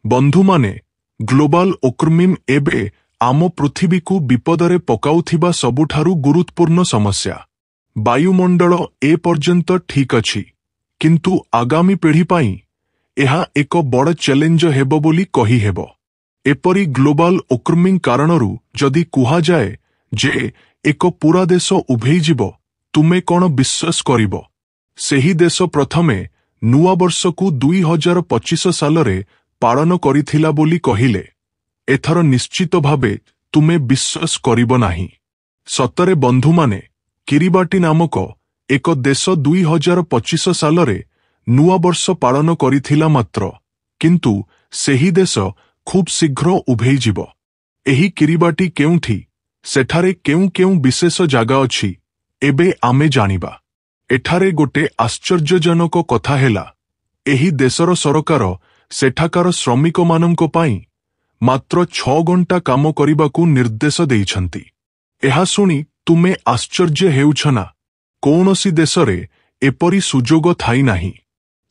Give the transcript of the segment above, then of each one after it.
ବନ୍ଧୁମାନେ, ଗ୍ଲୋବାଲ ଓର୍ମିଂ ଏବେ ଆମ ପୃଥିବୀକୁ ବିପଦରେ ପକାଉଥିବା ସବୁଠାରୁ ଗୁରୁତ୍ୱପୂର୍ଣ୍ଣ ସମସ୍ୟା। ବାୟୁମଣ୍ଡଳ ଏ ପର୍ଯ୍ୟନ୍ତ ଠିକ୍ ଅଛି, କିନ୍ତୁ ଆଗାମୀ ପିଢ଼ି ପାଇଁ ଏହା ଏକ ବଡ଼ ଚ୍ୟାଲେଞ୍ଜ ହେବ ବୋଲି କହିହେବ। ଏପରି ଗ୍ଲୋବାଲ ଓର୍ମିଂ କାରଣରୁ ଯଦି କୁହାଯାଏ ଯେ ଏକ ପୂରା ଦେଶ ଉଭେଇଯିବ, ତୁମେ କ'ଣ ବିଶ୍ୱାସ କରିବ? ସେହି ଦେଶ ପ୍ରଥମେ ନୂଆବର୍ଷକୁ 2025 ସାଲରେ ପାଳନ କରିଥିଲା ବୋଲି କହିଲେ ଏଥର ନିଶ୍ଚିତ ଭାବେ ତୁମେ ବିଶ୍ୱାସ କରିବ ନାହିଁ। ସତରେ ବନ୍ଧୁମାନେ, କିରିବାଟି ନାମକ ଏକ ଦେଶ 2025 ସାଲରେ ନୂଆବର୍ଷ ପାଳନ କରିଥିଲା ମାତ୍ର, କିନ୍ତୁ ସେହି ଦେଶ ଖୁବ୍ ଶୀଘ୍ର ଉଭେଇଯିବ। ଏହି କିରିବାଟି କେଉଁଠି, ସେଠାରେ କେଉଁ କେଉଁ ବିଶେଷ ଜାଗା ଅଛି, ଏବେ ଆମେ ଜାଣିବା। ଏଠାରେ ଗୋଟେ ଆଶ୍ଚର୍ଯ୍ୟଜନକ କଥା ହେଲା, ଏହି ଦେଶର ସରକାର ସେଠାକାର ଶ୍ରମିକମାନଙ୍କ ପାଇଁ ମାତ୍ର 6 ଘଣ୍ଟା କାମ କରିବାକୁ ନିର୍ଦ୍ଦେଶ ଦେଇଛନ୍ତି। ଏହା ଶୁଣି ତୁମେ ଆଶ୍ଚର୍ଯ୍ୟ ହେଉଛ ନା? କୌଣସି ଦେଶରେ ଏପରି ସୁଯୋଗ ଥାଇ ନାହିଁ।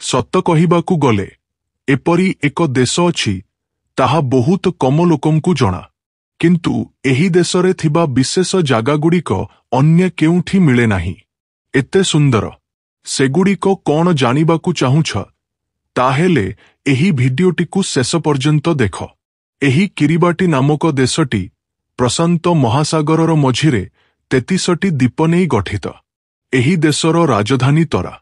ସତ କହିବାକୁ ଗଲେ ଏପରି ଏକ ଦେଶ ଅଛି, ତାହା ବହୁତ କମ ଲୋକଙ୍କୁ ଜଣା। କିନ୍ତୁ ଏହି ଦେଶରେ ଥିବା ବିଶେଷ ଜାଗାଗୁଡ଼ିକ ଅନ୍ୟ କେଉଁଠି ମିଳେ ନାହିଁ। ଏତେ ସୁନ୍ଦର, ସେଗୁଡ଼ିକ କ'ଣ ଜାଣିବାକୁ ଚାହୁଁଛ? ତାହେଲେ ଏହି ଭିଡିଓଟିକୁ ଶେଷ ପର୍ଯ୍ୟନ୍ତ ଦେଖ। ଏହି କିରିବାଟି ନାମକ ଦେଶଟି ପ୍ରଶାନ୍ତ ମହାସାଗରର ମଝିରେ 33ଟି ଦ୍ୱୀପ ନେଇ ଗଠିତ। ଏହି ଦେଶର ରାଜଧାନୀ ତରା।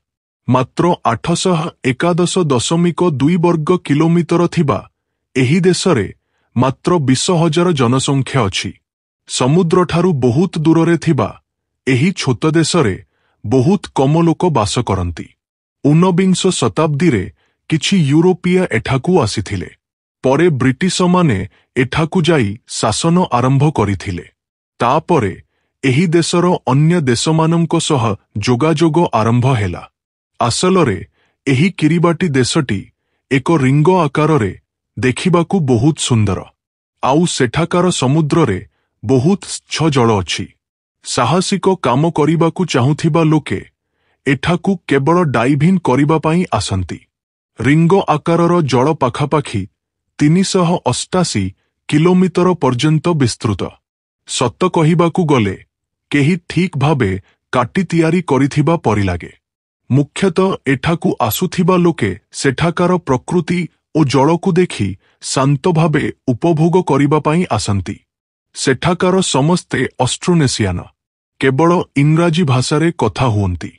ମାତ୍ର 811.2 ବର୍ଗ କିଲୋମିଟର ଥିବା ଏହି ଦେଶରେ ମାତ୍ର 20,000 ଜନସଂଖ୍ୟା ଅଛି। ସମୁଦ୍ରଠାରୁ ବହୁତ ଦୂରରେ ଥିବା ଏହି ଛୋଟ ଦେଶରେ ବହୁତ କମ ଲୋକ ବାସ କରନ୍ତି। 19ବିଂଶ ଶତାବ୍ଦୀରେ କିଛି ୟୁରୋପୀୟ ଏଠାକୁ ଆସିଥିଲେ। ପରେ ବ୍ରିଟିଶମାନେ ଏଠାକୁ ଯାଇ ଶାସନ ଆରମ୍ଭ କରିଥିଲେ। ତାପରେ ଏହି ଦେଶର ଅନ୍ୟ ଦେଶମାନଙ୍କ ସହ ଯୋଗାଯୋଗ ଆରମ୍ଭ ହେଲା। ଆସଲରେ ଏହି କିରିବାଟି ଦେଶଟି ଏକ ରିଙ୍ଗ ଆକାରରେ ଦେଖିବାକୁ ବହୁତ ସୁନ୍ଦର। ଆଉ ସେଠାକାର ସମୁଦ୍ରରେ ବହୁତ ସ୍ୱଚ୍ଛ ଜଳ ଅଛି। ସାହସିକ କାମ କରିବାକୁ ଚାହୁଁଥିବା ଲୋକେ ଏଠାକୁ କେବଳ ଡାଇଭିଂ କରିବା ପାଇଁ ଆସନ୍ତି। ରିଙ୍ଗ ଆକାରର ଜଳ ପାଖାପାଖି 388 କିଲୋମିଟର ପର୍ଯ୍ୟନ୍ତ ବିସ୍ତୃତ। ସତ କହିବାକୁ ଗଲେ କେହି ଠିକ୍ ଭାବେ କାଟି ତିଆରି କରିଥିବା ପରି ଲାଗେ। ମୁଖ୍ୟତଃ ଏଠାକୁ ଆସୁଥିବା ଲୋକେ ସେଠାକାର ପ୍ରକୃତି ଓ ଜଳକୁ ଦେଖି ଶାନ୍ତ ଭାବେ ଉପଭୋଗ କରିବା ପାଇଁ ଆସନ୍ତି। ସେଠାକାର ସମସ୍ତେ ଅଷ୍ଟ୍ରୋନେସିଆନ, କେବଳ ଇଂରାଜୀ ଭାଷାରେ କଥା ହୁଅନ୍ତି।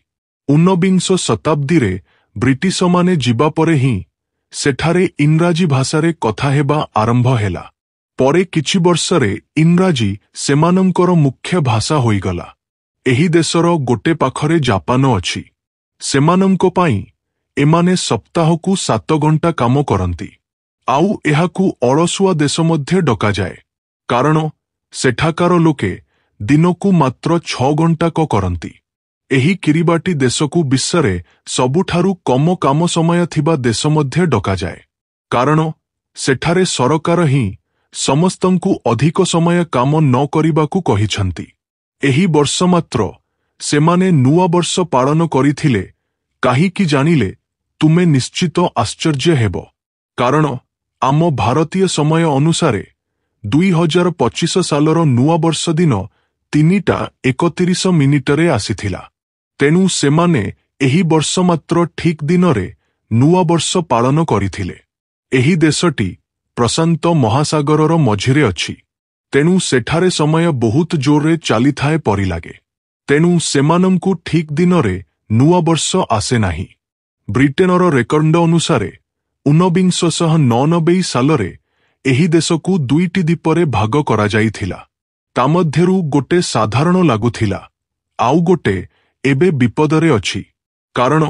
19ବିଂଶ ଶତାବ୍ଦୀରେ ବ୍ରିଟିଶମାନେ ଯିବା ପରେ ହିଁ ସେଠାରେ ଇଂରାଜୀ ଭାଷାରେ କଥା ହେବା ଆରମ୍ଭ ହେଲା। ପରେ କିଛି ବର୍ଷରେ ଇଂରାଜୀ ସେମାନଙ୍କର ମୁଖ୍ୟ ଭାଷା ହୋଇଗଲା। ଏହି ଦେଶର ଗୋଟେ ପାଖରେ ଜାପାନ ଅଛି। ସେମାନଙ୍କ ପାଇଁ ଏମାନେ ସପ୍ତାହକୁ 7 ଘଣ୍ଟା କାମ କରନ୍ତି। ଆଉ ଏହାକୁ ଅଳସୁଆ ଦେଶ ମଧ୍ୟ ଡକାଯାଏ, କାରଣ ସେଠାକାର ଲୋକେ ଦିନକୁ ମାତ୍ର 6 ଘଣ୍ଟା କରନ୍ତି। ଏହି କିରିବାଟି ଦେଶକୁ ବିଶ୍ୱରେ ସବୁଠାରୁ କମ କାମ ସମୟ ଥିବା ଦେଶ ମଧ୍ୟ ଡକାଯାଏ, କାରଣ ସେଠାରେ ସରକାର ହିଁ ସମସ୍ତଙ୍କୁ ଅଧିକ ସମୟ କାମ ନ କରିବାକୁ କହିଛନ୍ତି। ଏହି ବର୍ଷ ମାତ୍ର ସେମାନେ ନୂଆବର୍ଷ ପାଳନ କରିଥିଲେ। କାହିଁକି ଜାଣିଲେ ତୁମେ ନିଶ୍ଚିତ ଆଶ୍ଚର୍ଯ୍ୟ ହେବ, କାରଣ ଆମ ଭାରତୀୟ ସମୟ ଅନୁସାରେ 2025 ସାଲର ନୂଆବର୍ଷ ଦିନ 3:31 ମିନିଟରେ ଆସିଥିଲା। ତେଣୁ ସେମାନେ ଏହି ବର୍ଷ ମାତ୍ର ଠିକ୍ ଦିନରେ ନୂଆବର୍ଷ ପାଳନ କରିଥିଲେ। ଏହି ଦେଶଟି ପ୍ରଶାନ୍ତ ମହାସାଗରର ମଝିରେ ଅଛି, ତେଣୁ ସେଠାରେ ସମୟ ବହୁତ ଜୋରରେ ଚାଲିଥାଏ ପରି ଲାଗେ। ତେଣୁ ସେମାନଙ୍କୁ ଠିକ୍ ଦିନରେ ନୂଆବର୍ଷ ଆସେ ନାହିଁ। ବ୍ରିଟେନର ରେକର୍ଡ ଅନୁସାରେ 1999 ସାଲରେ ଏହି ଦେଶକୁ 2ଟି ଦ୍ୱୀପରେ ଭାଗ କରାଯାଇଥିଲା। ତା ମଧ୍ୟରୁ ଗୋଟେ ସାଧାରଣ ଲାଗୁଥିଲା, ଆଉ ଗୋଟେ ଏବେ ବିପଦରେ ଅଛି, କାରଣ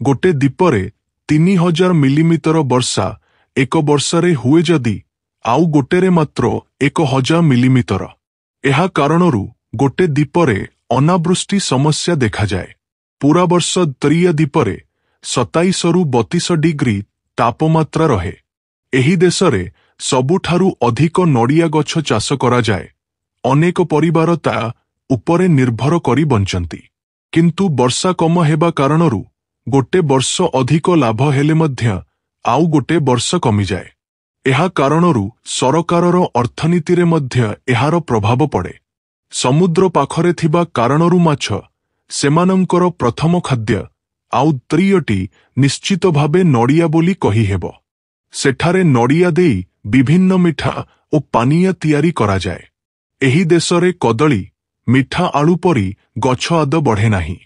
ଗୋଟେ ଦ୍ୱୀପରେ 3000 ମିଲିମିଟର ବର୍ଷା ଏକ ବର୍ଷରେ ହୁଏ ଯଦି ଆଉ ଗୋଟେରେ ମାତ୍ର 1000 ମିଲିମିଟର। ଏହା କାରଣରୁ ଗୋଟେ ଦ୍ୱୀପରେ ଅନାବୃଷ୍ଟି ସମସ୍ୟା ଦେଖାଯାଏ। ପୂରା ବର୍ଷ ତରିଆ ଦ୍ୱୀପରେ 27ରୁ 32 ଡିଗ୍ରୀ ତାପମାତ୍ରା ରହେ। ଏହି ଦେଶରେ ସବୁଠାରୁ ଅଧିକ ନଡ଼ିଆ ଗଛ ଚାଷ କରାଯାଏ। ଅନେକ ପରିବାର ତା ଉପରେ ନିର୍ଭର କରି ବଞ୍ଚନ୍ତି। କିନ୍ତୁ ବର୍ଷା କମ ହେବା କାରଣରୁ ଗୋଟେ ବର୍ଷ ଅଧିକ ଲାଭ ହେଲେ ମଧ୍ୟ ଆଉ ଗୋଟେ ବର୍ଷ କମିଯାଏ। ଏହା କାରଣରୁ ସରକାରର ଅର୍ଥନୀତିରେ ମଧ୍ୟ ଏହାର ପ୍ରଭାବ ପଡ଼େ। ସମୁଦ୍ର ପାଖରେ ଥିବା କାରଣରୁ ମାଛ ସେମାନଙ୍କର ପ୍ରଥମ ଖାଦ୍ୟ, ଆଉ ତୃତୀୟଟି ନିଶ୍ଚିତ ଭାବେ ନଡ଼ିଆ ବୋଲି କହିହେବ। ସେଠାରେ ନଡ଼ିଆ ଦେଇ ବିଭିନ୍ନ ମିଠା ଓ ପାନୀୟ ତିଆରି କରାଯାଏ। ଏହି ଦେଶରେ କଦଳୀ, ମିଠା ଆଳୁ ପରି ଗଛ ଆଦ ବଢ଼େ ନାହିଁ।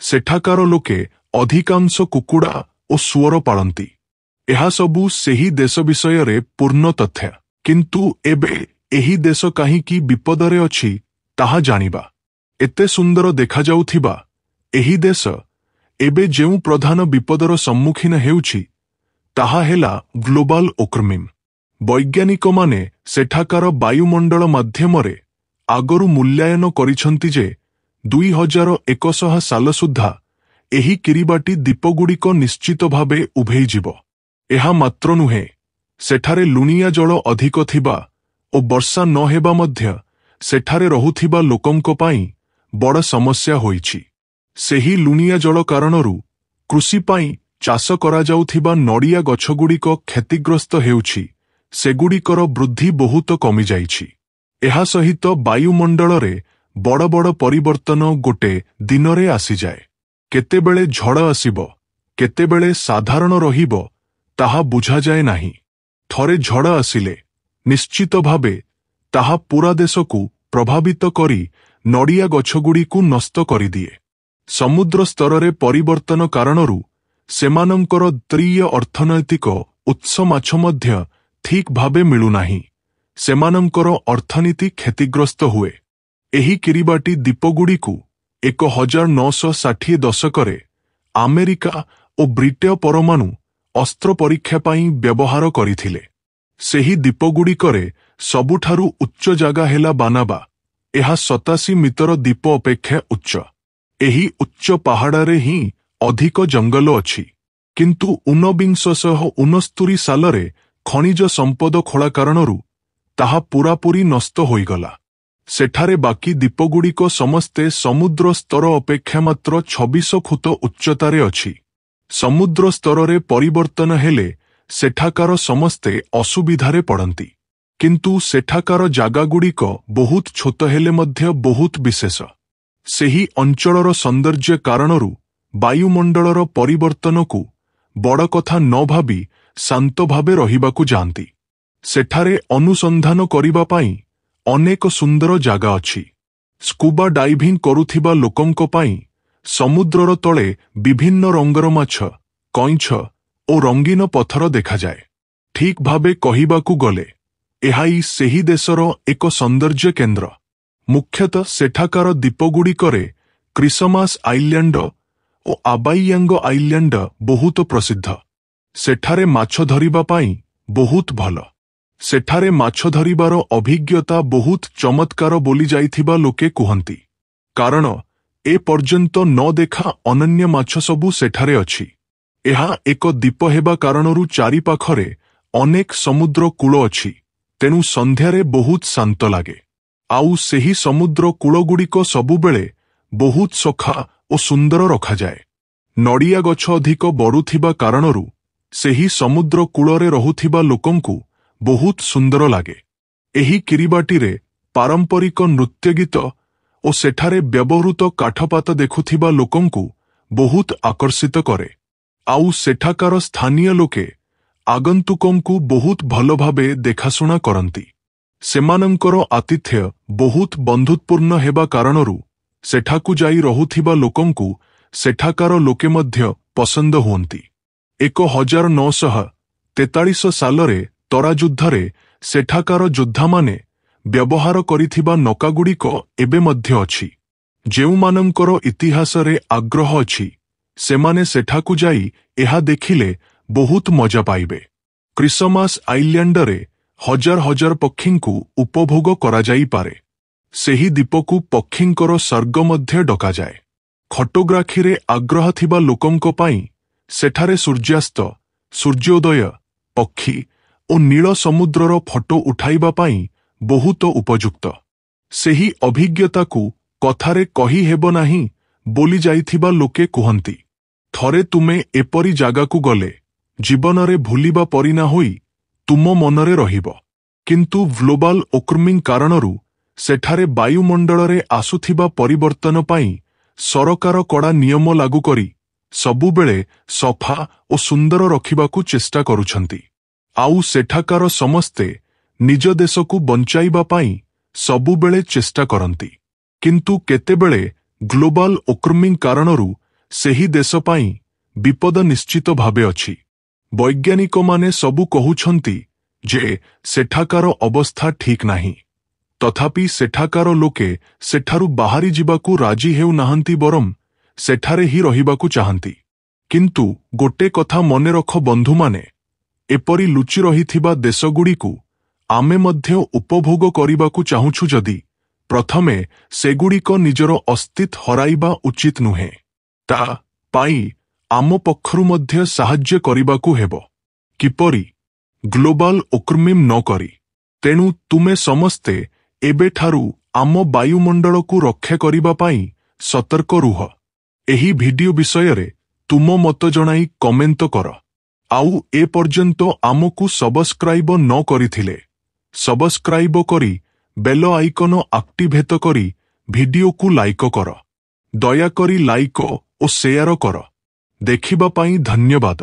ସେଠାକାର ଲୋକେ ଅଧିକାଂଶ କୁକୁଡ଼ା ଓ ଶୁଅର ପାଳନ୍ତି। ଏହାସବୁ ସେହି ଦେଶ ବିଷୟରେ ପୂର୍ଣ୍ଣ ତଥ୍ୟ। କିନ୍ତୁ ଏବେ ଏହି ଦେଶ କାହିଁକି ବିପଦରେ ଅଛି ତାହା ଜାଣିବା। ଏତେ ସୁନ୍ଦର ଦେଖାଯାଉଥିବା ଏହି ଦେଶ ଏବେ ଯେଉଁ ପ୍ରଧାନ ବିପଦର ସମ୍ମୁଖୀନ ହେଉଛି ତାହା ହେଲା ଗ୍ଲୋବାଲ ୱାର୍ମିଂ। ବୈଜ୍ଞାନିକମାନେ ସେଠାକାର ବାୟୁମଣ୍ଡଳ ମାଧ୍ୟମରେ ଆଗରୁ ମୂଲ୍ୟାୟନ କରିଛନ୍ତି ଯେ 2100 ସାଲ ସୁଦ୍ଧା ଏହି କିରିବାଟି ଦ୍ୱୀପଗୁଡ଼ିକ ନିଶ୍ଚିତ ଭାବେ ଉଭେଇଯିବ। ଏହା ମାତ୍ର ନୁହେଁ, ସେଠାରେ ଲୁଣିଆ ଜଳ ଅଧିକ ଥିବା ଓ ବର୍ଷା ନ ହେବା ମଧ୍ୟ ସେଠାରେ ରହୁଥିବା ଲୋକଙ୍କ ପାଇଁ ବଡ଼ ସମସ୍ୟା ହୋଇଛି। ସେହି ଲୁଣିଆ ଜଳ କାରଣରୁ କୃଷି ପାଇଁ ଚାଷ କରାଯାଉଥିବା ନଡ଼ିଆ ଗଛଗୁଡ଼ିକ କ୍ଷତିଗ୍ରସ୍ତ ହେଉଛି। ସେଗୁଡ଼ିକର ବୃଦ୍ଧି ବହୁତ କମିଯାଇଛି। ଏହା ସହିତ ବାୟୁମଣ୍ଡଳରେ ବଡ଼ ବଡ଼ ପରିବର୍ତ୍ତନ ଗୋଟେ ଦିନରେ ଆସିଯାଏ। କେତେବେଳେ ଝଡ଼ ଆସିବ, କେତେବେଳେ ସାଧାରଣ ରହିବ ତାହା ବୁଝାଯାଏ ନାହିଁ। ଥରେ ଝଡ଼ ଆସିଲେ ନିଶ୍ଚିତ ଭାବେ ତାହା ପୁରା ଦେଶକୁ ପ୍ରଭାବିତ କରି ନଡ଼ିଆ ଗଛଗୁଡ଼ିକୁ ନଷ୍ଟ କରିଦିଏ। ସମୁଦ୍ର ସ୍ତରରେ ପରିବର୍ତ୍ତନ କାରଣରୁ ସେମାନଙ୍କର ତୃତୀୟ ଅର୍ଥନୈତିକ ଉତ୍ସ ମାଛ ମଧ୍ୟ ଠିକ୍ ଭାବେ ମିଳୁନାହିଁ। ସେମାନଙ୍କର ଅର୍ଥନୀତି କ୍ଷତିଗ୍ରସ୍ତ ହୁଏ। ଏହି କିରିବାଟି ଦ୍ୱୀପଗୁଡ଼ିକୁ 1960 ଦଶକରେ ଆମେରିକା ଓ ବ୍ରିଟେନ ପରମାଣୁ ଅସ୍ତ୍ର ପରୀକ୍ଷା ପାଇଁ ବ୍ୟବହାର କରିଥିଲେ। ସେହି ଦ୍ୱୀପଗୁଡ଼ିକରେ ସବୁଠାରୁ ଉଚ୍ଚ ଜାଗା ହେଲା ବାନାବା। ଏହା 87 ମିଟର ଦ୍ୱୀପ ଅପେକ୍ଷା ଉଚ୍ଚ। ଏହି ଉଚ୍ଚ ପାହାଡ଼ରେ ହିଁ ଅଧିକ ଜଙ୍ଗଲ ଅଛି। କିନ୍ତୁ 1969 ସାଲରେ ଖଣିଜ ସମ୍ପଦ ଖୋଳା କାରଣରୁ ତାହା ପୂରାପୂରି ନଷ୍ଟ ହୋଇଗଲା। ସେଠାରେ ବାକି ଦ୍ୱୀପଗୁଡ଼ିକ ସମସ୍ତେ ସମୁଦ୍ର ସ୍ତର ଅପେକ୍ଷା ମାତ୍ର 26 ଫୁଟ ଉଚ୍ଚତାରେ ଅଛି। ସମୁଦ୍ର ସ୍ତରରେ ପରିବର୍ତ୍ତନ ହେଲେ ସେଠାକାର ସମସ୍ତେ ଅସୁବିଧାରେ ପଡ଼ନ୍ତି। କିନ୍ତୁ ସେଠାକାର ଜାଗାଗୁଡ଼ିକ ବହୁତ ଛୋଟ ହେଲେ ମଧ୍ୟ ବହୁତ ବିଶେଷ। ସେହି ଅଞ୍ଚଳର ସୌନ୍ଦର୍ଯ୍ୟ କାରଣରୁ ବାୟୁମଣ୍ଡଳର ପରିବର୍ତ୍ତନକୁ ବଡ଼ କଥା ନ ଭାବି ଶାନ୍ତ ଭାବେ ରହିବାକୁ ଯାଆନ୍ତି। ସେଠାରେ ଅନୁସନ୍ଧାନ କରିବା ପାଇଁ ଅନେକ ସୁନ୍ଦର ଜାଗା ଅଛି। ସ୍କୁବା ଡାଇଭିଂ କରୁଥିବା ଲୋକଙ୍କ ପାଇଁ ସମୁଦ୍ରର ତଳେ ବିଭିନ୍ନ ରଙ୍ଗର ମାଛ, କଇଁଛ ଓ ରଙ୍ଗୀନ ପଥର ଦେଖାଯାଏ। ଠିକ୍ ଭାବେ କହିବାକୁ ଗଲେ ଏହା ସେହି ଦେଶର ଏକ ସୌନ୍ଦର୍ଯ୍ୟ କେନ୍ଦ୍ର। ମୁଖ୍ୟତଃ ସେଠାକାର ଦ୍ୱୀପଗୁଡ଼ିକରେ କ୍ରିସମାସ ଆଇଲ୍ୟାଣ୍ଡ ଓ ଆବାଇୟାଙ୍ଗ ଆଇଲ୍ୟାଣ୍ଡ ବହୁତ ପ୍ରସିଦ୍ଧ। ସେଠାରେ ମାଛ ଧରିବା ପାଇଁ ବହୁତ ଭଲ। ସେଠାରେ ମାଛ ଧରିବାର ଅଭିଜ୍ଞତା ବହୁତ ଚମତ୍କାର ବୋଲି ଯାଇଥିବା ଲୋକେ କୁହନ୍ତି। କାରଣ ଏପର୍ଯ୍ୟନ୍ତ ନ ଦେଖା ଅନନ୍ୟ ମାଛ ସବୁ ସେଠାରେ ଅଛି। ଏହା ଏକ ଦ୍ୱୀପ ହେବା କାରଣରୁ ଚାରିପାଖରେ ଅନେକ ସମୁଦ୍ର କୂଳ ଅଛି। ତେଣୁ ସନ୍ଧ୍ୟାରେ ବହୁତ ଶାନ୍ତ ଲାଗେ। ଆଉ ସେହି ସମୁଦ୍ର କୂଳଗୁଡ଼ିକ ସବୁବେଳେ ବହୁତ ସଫା ଓ ସୁନ୍ଦର ରଖାଯାଏ। ନଡ଼ିଆ ଗଛ ଅଧିକ ବଢ଼ୁଥିବା କାରଣରୁ ସେହି ସମୁଦ୍ର କୂଳରେ ରହୁଥିବା ଲୋକଙ୍କୁ ବହୁତ ସୁନ୍ଦର ଲାଗେ। ଏହି କିରିବାଟିରେ ପାରମ୍ପରିକ ନୃତ୍ୟ ଗୀତ ଓ ସେଠାରେ ବ୍ୟବହୃତ କାଠପାତ ଦେଖୁଥିବା ଲୋକଙ୍କୁ ବହୁତ ଆକର୍ଷିତ କରେ। ଆଉ ସେଠାକାର ସ୍ଥାନୀୟ ଲୋକେ ଆଗନ୍ତୁକଙ୍କୁ ବହୁତ ଭଲ ଭାବେ ଦେଖାଶୁଣା କରନ୍ତି। ସେମାନଙ୍କର ଆତିଥ୍ୟ ବହୁତ ବନ୍ଧୁତ୍ୱପୂର୍ଣ୍ଣ ହେବା କାରଣରୁ ସେଠାକୁ ଯାଇ ରହୁଥିବା ଲୋକଙ୍କୁ ସେଠାକାର ଲୋକେ ମଧ୍ୟ ପସନ୍ଦ ହୁଅନ୍ତି। 1943 ସାଲରେ ତରା ଯୁଦ୍ଧରେ ସେଠାକାର ଯୋଦ୍ଧାମାନେ ବ୍ୟବହାର କରିଥିବା ନୌକାଗୁଡ଼ିକ ଏବେ ମଧ୍ୟ ଅଛି। ଯେଉଁମାନଙ୍କର ଇତିହାସରେ ଆଗ୍ରହ ଅଛି ସେମାନେ ସେଠାକୁ ଯାଇ ଏହା ଦେଖିଲେ ବହୁତ ମଜା ପାଇବେ। କ୍ରିସମାସ ଆଇଲ୍ୟାଣ୍ଡରେ ହଜାର ହଜାର ପକ୍ଷୀଙ୍କୁ ଉପଭୋଗ କରାଯାଇପାରେ। ସେହି ଦ୍ୱୀପକୁ ପକ୍ଷୀଙ୍କର ସ୍ୱର୍ଗ ମଧ୍ୟ ଡକାଯାଏ। ଫଟୋଗ୍ରାଫିରେ ଆଗ୍ରହ ଥିବା ଲୋକଙ୍କ ପାଇଁ ସେଠାରେ ସୂର୍ଯ୍ୟାସ୍ତ, ସୂର୍ଯ୍ୟୋଦୟ, ପକ୍ଷୀ ଓ ନୀଳ ସମୁଦ୍ରର ଫଟୋ ଉଠାଇବା ପାଇଁ ବହୁତ ଉପଯୁକ୍ତ। ସେହି ଅଭିଜ୍ଞତାକୁ କଥାରେ କହିହେବ ନାହିଁ ବୋଲି ଯାଇଥିବା ଲୋକେ କୁହନ୍ତି। ଥରେ ତୁମେ ଏପରି ଜାଗାକୁ ଗଲେ ଜୀବନରେ ଭୁଲିବା ପରି ନ ହୋଇ ତୁମ ମନରେ ରହିବ। କିନ୍ତୁ ଗ୍ଲୋବାଲ ୱାର୍ମିଂ କାରଣରୁ ସେଠାରେ ବାୟୁମଣ୍ଡଳରେ ଆସୁଥିବା ପରିବର୍ତ୍ତନ ପାଇଁ ସରକାର କଡ଼ା ନିୟମ ଲାଗୁ କରି ସବୁବେଳେ ସଫା ଓ ସୁନ୍ଦର ରଖିବାକୁ ଚେଷ୍ଟା କରୁଛନ୍ତି। ଆଉ ସେଠାକାର ସମସ୍ତେ ନିଜ ଦେଶକୁ ବଞ୍ଚାଇବା ପାଇଁ ସବୁବେଳେ ଚେଷ୍ଟା କରନ୍ତି। କିନ୍ତୁ କେତେବେଳେ ଗ୍ଲୋବାଲ ୱାର୍ମିଂ କାରଣରୁ ସେହି ଦେଶ ପାଇଁ ବିପଦ ନିଶ୍ଚିତ ଭାବେ ଅଛି। ବୈଜ୍ଞାନିକମାନେ ସବୁ କହୁଛନ୍ତି ଯେ ସେଠାକାର ଅବସ୍ଥା ଠିକ୍ ନାହିଁ। ତଥାପି ସେଠାକାର ଲୋକେ ସେଠାରୁ ବାହାରି ଯିବାକୁ ରାଜି ହେଉନାହାନ୍ତି, ବରଂ ସେଠାରେ ହିଁ ରହିବାକୁ ଚାହାନ୍ତି। କିନ୍ତୁ ଗୋଟେ କଥା ମନେ ରଖ ବନ୍ଧୁମାନେ, ଏପରି ଲୁଚି ରହିଥିବା ଦେଶଗୁଡ଼ିକୁ ଆମେ ମଧ୍ୟ ଉପଭୋଗ କରିବାକୁ ଚାହୁଁଛୁ ଯଦି ପ୍ରଥମେ ସେଗୁଡ଼ିକ ନିଜର ଅସ୍ତିତ୍ୱ ହରାଇବା ଉଚିତ ନୁହେଁ। ତା ପାଇଁ ଆମ ପକ୍ଷରୁ ମଧ୍ୟ ସାହାଯ୍ୟ କରିବାକୁ ହେବ। କିପରି? ଗ୍ଲୋବାଲ ୱାର୍ମିଂ ନ କରି। ତେଣୁ ତୁମେ ସମସ୍ତେ ଏବେଠାରୁ ଆମ ବାୟୁମଣ୍ଡଳକୁ ରକ୍ଷା କରିବା ପାଇଁ ସତର୍କ ରୁହ। ଏହି ଭିଡିଓ ବିଷୟରେ ତୁମ ମତ ଜଣାଇ କମେଣ୍ଟ କର। ଆଉ ଏପର୍ଯ୍ୟନ୍ତ ଆମକୁ ସବସ୍କ୍ରାଇବ ନ କରିଥିଲେ ସବସ୍କ୍ରାଇବ କରି ବେଲ ଆଇକନ ଆକ୍ଟିଭେଟ କରି ଭିଡିଓକୁ ଲାଇକ କର। ଦୟାକରି ଲାଇକ ଓ ସେୟାର କର। ଦେଖିବା ପାଇଁ ଧନ୍ୟବାଦ।